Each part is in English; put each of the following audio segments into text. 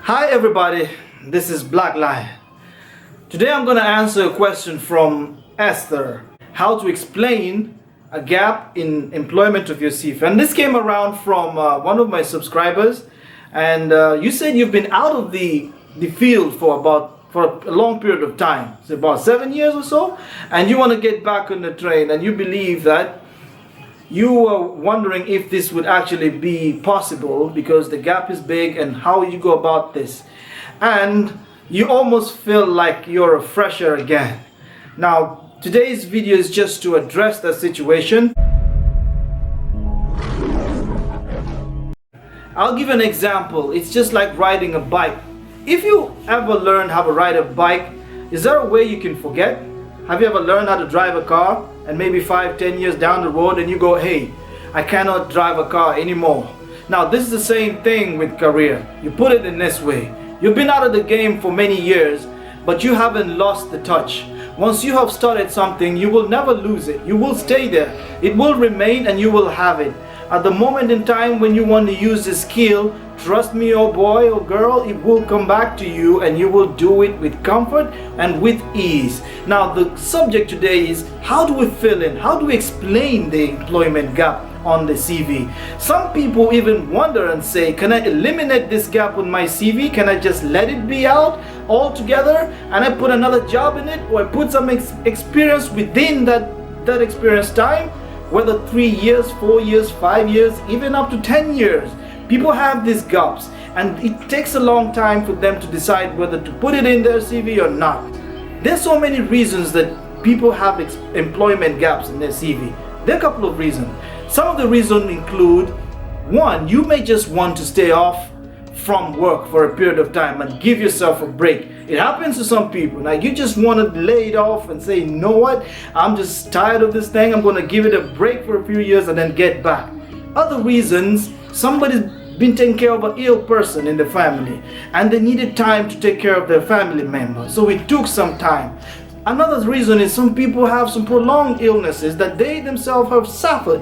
Hi everybody, this is Black Lion. Today I'm going to answer a question from Esther. How to explain a gap in employment of your CV. And this came around from one of my subscribers, and you said you've been out of the field for a long period of time. It's about 7 years or so, and you want to get back on the train, and you believe that you were wondering if this would actually be possible because the gap is big and how you go about this. And you almost feel like you're a fresher again. Now, today's video is just to address that situation. I'll give an example. It's just like riding a bike. If you ever learned how to ride a bike, is there a way you can forget? Have you ever learned how to drive a car and maybe 5-10 years down the road and you go, hey, I cannot drive a car anymore? Now this is the same thing with career. You put it in this way. You've been out of the game for many years, but you haven't lost the touch. Once you have started something, you will never lose it. You will stay there. It will remain and you will have it. At the moment in time when you want to use this skill, trust me, oh boy or girl, it will come back to you and you will do it with comfort and with ease. Now the subject today is how do we fill in? How do we explain the employment gap on the CV? Some people even wonder and say, can I eliminate this gap with my CV? Can I just let it be out altogether and I put another job in it, or I put some experience within that experience time? Whether 3 years, 4 years, 5 years, even up to 10 years. People have these gaps and it takes a long time for them to decide whether to put it in their CV or not. There's so many reasons that people have employment gaps in their CV. There are a couple of reasons. Some of the reasons include, one, you may just want to stay off from work for a period of time and give yourself a break. It happens to some people. Like you just want to lay it off and say, you know what, I'm just tired of this thing. I'm going to give it a break for a few years and then get back. Other reasons, somebody's been taking care of an ill person in the family and they needed time to take care of their family member, so it took some time. Another reason is some people have some prolonged illnesses that they themselves have suffered.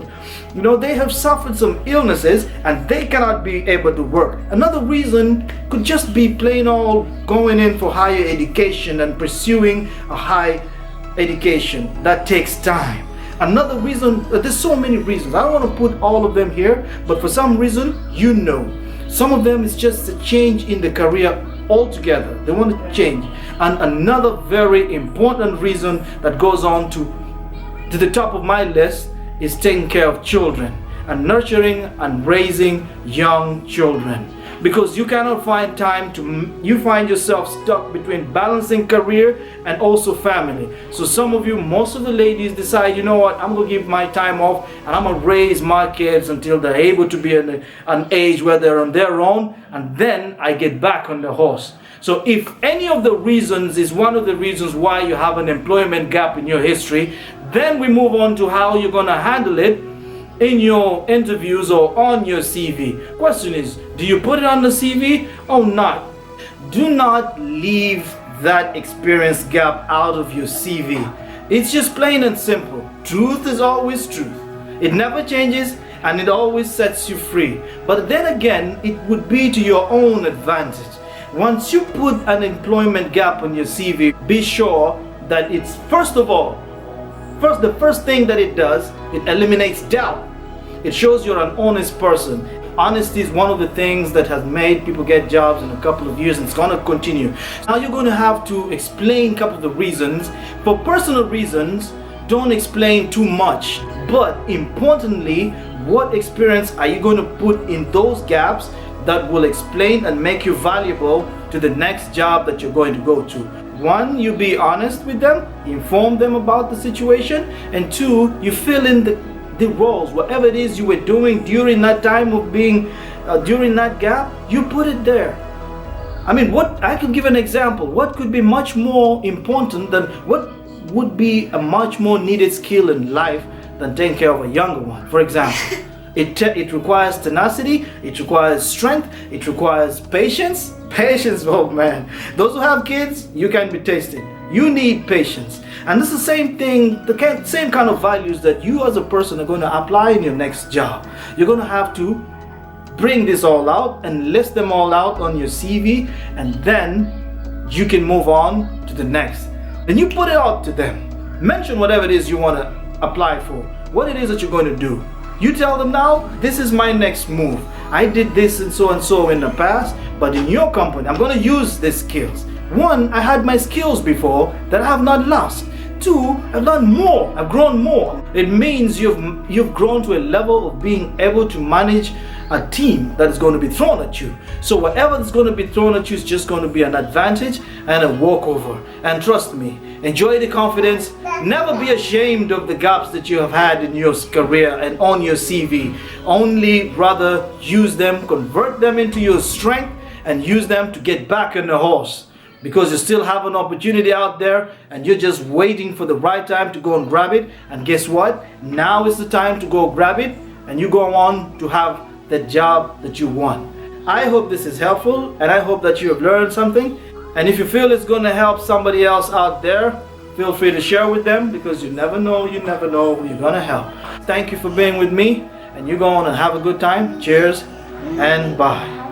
You know, they have suffered some illnesses and they cannot be able to work. Another reason could just be plain old going in for higher education and pursuing a high education. That takes time. Another reason, there's so many reasons. I don't want to put all of them here, but for some reason, you know. Some of them is just a change in the career altogether. They want to change. And another very important reason that goes on to the top of my list is taking care of children and nurturing and raising young children. Because you cannot find time you find yourself stuck between balancing career and also family. So some of you, most of the ladies decide, you know what, I'm going to give my time off and I'm going to raise my kids until they're able to be in an age where they're on their own, and then I get back on the horse. So if any of the reasons is one of the reasons why you have an employment gap in your history, then we move on to how you're going to handle it in your interviews or on your CV. Question is, do you put it on the CV or not? Do not leave that experience gap out of your CV. It's just plain and simple. Truth is always truth. It never changes and it always sets you free. But then again, it would be to your own advantage. Once you put an employment gap on your CV, be sure that it's, the first thing that it does, it eliminates doubt. It shows you're an honest person. Honesty is one of the things that has made people get jobs in a couple of years, and it's going to continue. Now you're going to have to explain a couple of the reasons. For personal reasons, don't explain too much. But importantly, what experience are you going to put in those gaps that will explain and make you valuable to the next job that you're going to go to? One, you be honest with them, inform them about the situation, and two, you fill in the roles, whatever it is you were doing during that time of being, during that gap, you put it there. I mean, I could give an example. What could be much more important than, what would be a much more needed skill in life than taking care of a younger one? For example, it requires tenacity, it requires strength, it requires patience. Patience, oh man. Those who have kids, you can be tasted. You need patience. And this is the same thing, the same kind of values that you as a person are going to apply in your next job. You're going to have to bring this all out and list them all out on your CV, and then you can move on to the next. Then you put it out to them. Mention whatever it is you want to apply for, what it is that you're going to do. You tell them now, this is my next move. I did this and so in the past, but in your company, I'm going to use these skills. One, I had my skills before that I have not lost. Two, I've done more, I've grown more. It means you've grown to a level of being able to manage a team that is going to be thrown at you. So whatever is going to be thrown at you is just going to be an advantage and a walkover. And trust me, enjoy the confidence. Never be ashamed of the gaps that you have had in your career and on your CV. Only rather use them, convert them into your strength, and use them to get back on the horse. Because you still have an opportunity out there and you're just waiting for the right time to go and grab it. And guess what? Now is the time to go grab it, and you go on to have the job that you want. I hope this is helpful, and I hope that you have learned something. And if you feel it's going to help somebody else out there, feel free to share with them, because you never know who you're going to help. Thank you for being with me, and you go on and have a good time. Cheers and bye.